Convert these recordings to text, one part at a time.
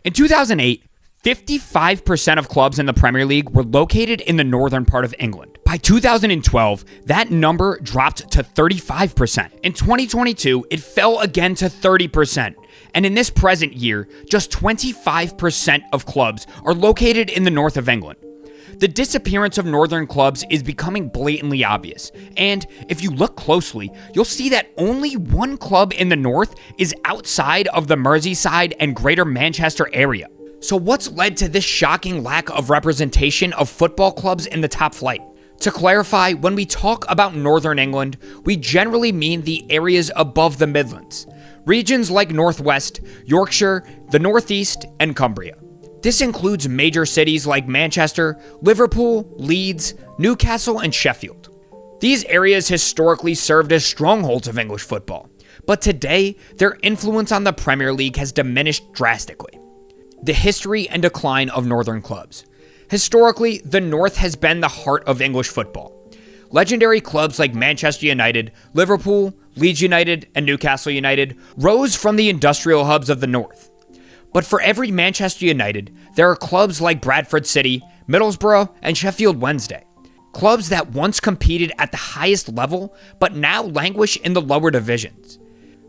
In 2008, 55% of clubs in the Premier League were located in the northern part of England. By 2012, that number dropped to 35%. In 2022, it fell again to 30%. And in this present year, just 25% of clubs are located in the north of England. The disappearance of northern clubs is becoming blatantly obvious. And if you look closely, you'll see that only one club in the north is outside of the Merseyside and Greater Manchester area. So what's led to this shocking lack of representation of football clubs in the top flight? To clarify, when we talk about Northern England, we generally mean the areas above the Midlands, regions like Northwest, Yorkshire, the Northeast, and Cumbria. This includes major cities like Manchester, Liverpool, Leeds, Newcastle, and Sheffield. These areas historically served as strongholds of English football, but today, their influence on the Premier League has diminished drastically. The history and decline of northern clubs. Historically, the North has been the heart of English football. Legendary clubs like Manchester United, Liverpool, Leeds United, and Newcastle United rose from the industrial hubs of the North. But for every Manchester United, there are clubs like Bradford City, Middlesbrough, and Sheffield Wednesday. Clubs that once competed at the highest level, but now languish in the lower divisions.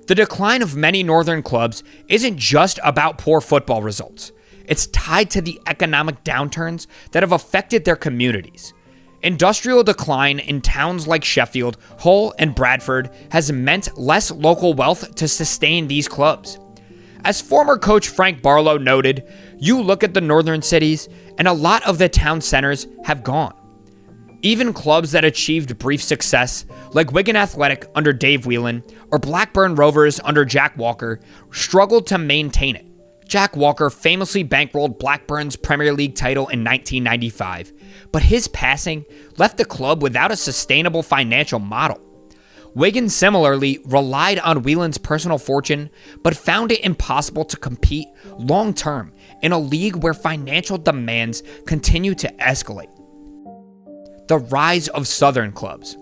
The decline of many northern clubs isn't just about poor football results. It's tied to the economic downturns that have affected their communities. Industrial decline in towns like Sheffield, Hull, and Bradford has meant less local wealth to sustain these clubs. As former coach Frank Barlow noted, you look at the northern cities, and a lot of the town centers have gone. Even clubs that achieved brief success, like Wigan Athletic under Dave Whelan or Blackburn Rovers under Jack Walker, struggled to maintain it. Jack Walker famously bankrolled Blackburn's Premier League title in 1995, but his passing left the club without a sustainable financial model. Wigan similarly relied on Whelan's personal fortune, but found it impossible to compete long-term in a league where financial demands continue to escalate. The rise of southern clubs.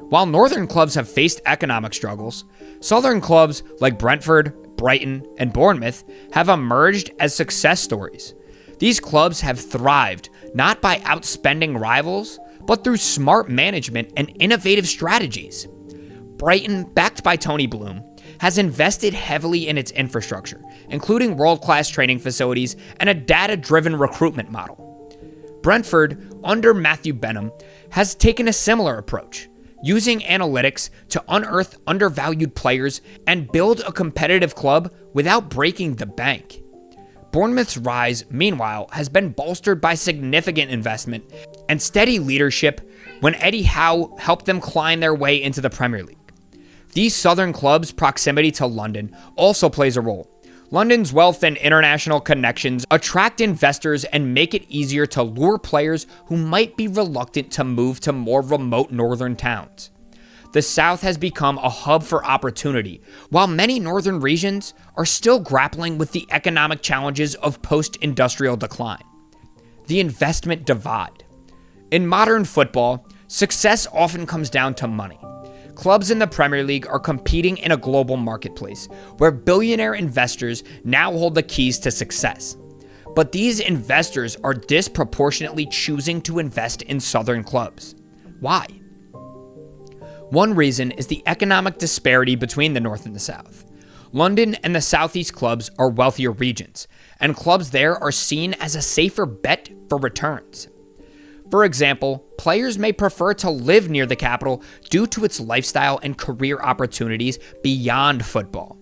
While northern clubs have faced economic struggles, southern clubs like Brentford, Brighton, and Bournemouth have emerged as success stories. These clubs have thrived not by outspending rivals, but through smart management and innovative strategies. Brighton, backed by Tony Bloom, has invested heavily in its infrastructure, including world-class training facilities and a data-driven recruitment model. Brentford, under Matthew Benham, has taken a similar approach, using analytics to unearth undervalued players and build a competitive club without breaking the bank. Bournemouth's rise, meanwhile, has been bolstered by significant investment and steady leadership when Eddie Howe helped them climb their way into the Premier League. These southern clubs' proximity to London also plays a role. London's wealth and international connections attract investors and make it easier to lure players who might be reluctant to move to more remote northern towns. The South has become a hub for opportunity, while many northern regions are still grappling with the economic challenges of post-industrial decline. The investment divide. In modern football, success often comes down to money. Clubs in the Premier League are competing in a global marketplace where billionaire investors now hold the keys to success. But these investors are disproportionately choosing to invest in southern clubs. Why? One reason is the economic disparity between the North and the South. London and the Southeast clubs are wealthier regions, and clubs there are seen as a safer bet for returns. For example, players may prefer to live near the capital due to its lifestyle and career opportunities beyond football.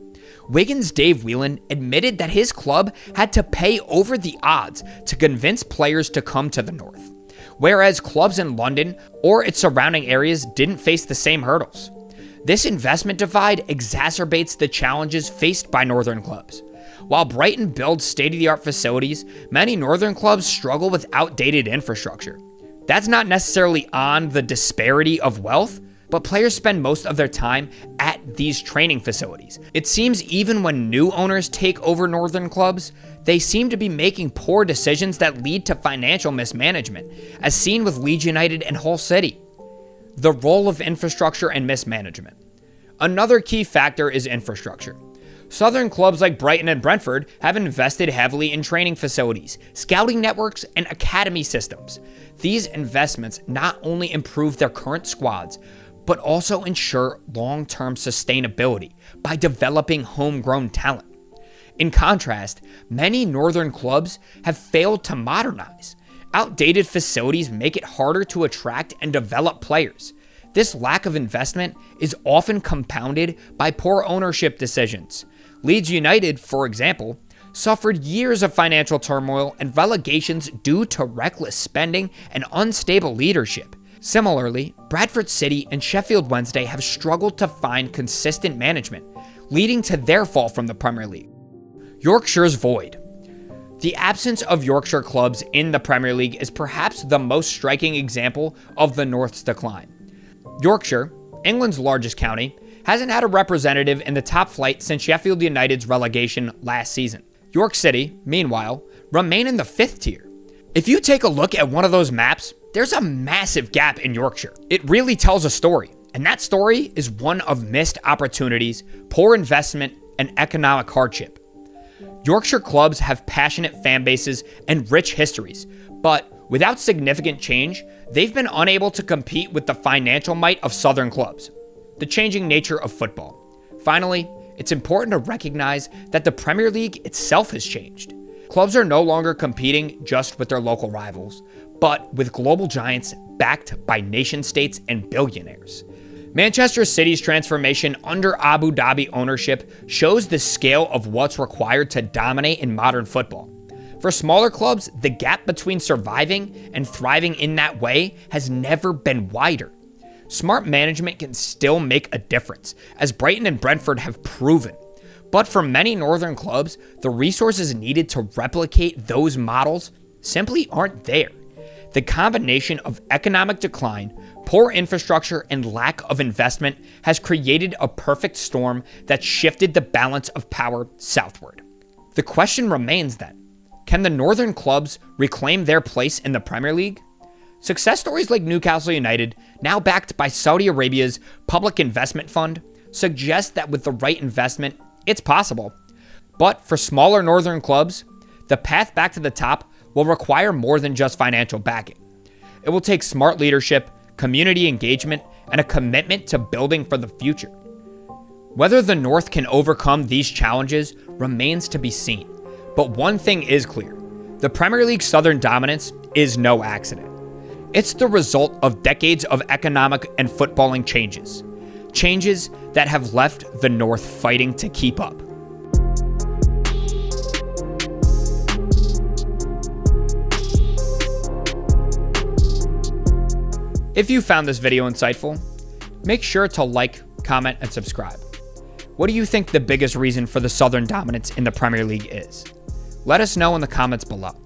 Wigan's Dave Whelan admitted that his club had to pay over the odds to convince players to come to the North, whereas clubs in London or its surrounding areas didn't face the same hurdles. This investment divide exacerbates the challenges faced by northern clubs. While Brighton builds state-of-the-art facilities, many northern clubs struggle with outdated infrastructure. That's not necessarily on the disparity of wealth, but players spend most of their time at these training facilities. It seems even when new owners take over northern clubs, they seem to be making poor decisions that lead to financial mismanagement, as seen with Leeds United and Hull City. The role of infrastructure and mismanagement. Another key factor is infrastructure. Southern clubs like Brighton and Brentford have invested heavily in training facilities, scouting networks, and academy systems. These investments not only improve their current squads, but also ensure long-term sustainability by developing homegrown talent. In contrast, many northern clubs have failed to modernize. Outdated facilities make it harder to attract and develop players. This lack of investment is often compounded by poor ownership decisions. Leeds United, for example, suffered years of financial turmoil and relegations due to reckless spending and unstable leadership. Similarly, Bradford City and Sheffield Wednesday have struggled to find consistent management, leading to their fall from the Premier League. Yorkshire's void. The absence of Yorkshire clubs in the Premier League is perhaps the most striking example of the North's decline. Yorkshire, England's largest county, hasn't had a representative in the top flight since Sheffield United's relegation last season. York City, meanwhile, remain in the 5th tier. If you take a look at one of those maps, there's a massive gap in Yorkshire. It really tells a story, and that story is one of missed opportunities, poor investment, and economic hardship. Yorkshire clubs have passionate fan bases and rich histories, but without significant change, they've been unable to compete with the financial might of Southern clubs. The changing nature of football. Finally, it's important to recognize that the Premier League itself has changed. Clubs are no longer competing just with their local rivals, but with global giants backed by nation-states and billionaires. Manchester City's transformation under Abu Dhabi ownership shows the scale of what's required to dominate in modern football. For smaller clubs, the gap between surviving and thriving in that way has never been wider. Smart management can still make a difference, as Brighton and Brentford have proven. But for many northern clubs, the resources needed to replicate those models simply aren't there. The combination of economic decline, poor infrastructure, and lack of investment has created a perfect storm that shifted the balance of power southward. The question remains then, can the northern clubs reclaim their place in the Premier League? Success stories like Newcastle United, now backed by Saudi Arabia's Public Investment Fund, suggest that with the right investment, it's possible. But for smaller northern clubs, the path back to the top will require more than just financial backing. It will take smart leadership, community engagement, and a commitment to building for the future. Whether the North can overcome these challenges remains to be seen. But one thing is clear, the Premier League's Southern dominance is no accident. It's the result of decades of economic and footballing changes. Changes that have left the North fighting to keep up. If you found this video insightful, make sure to like, comment, and subscribe. What do you think the biggest reason for the Southern dominance in the Premier League is? Let us know in the comments below.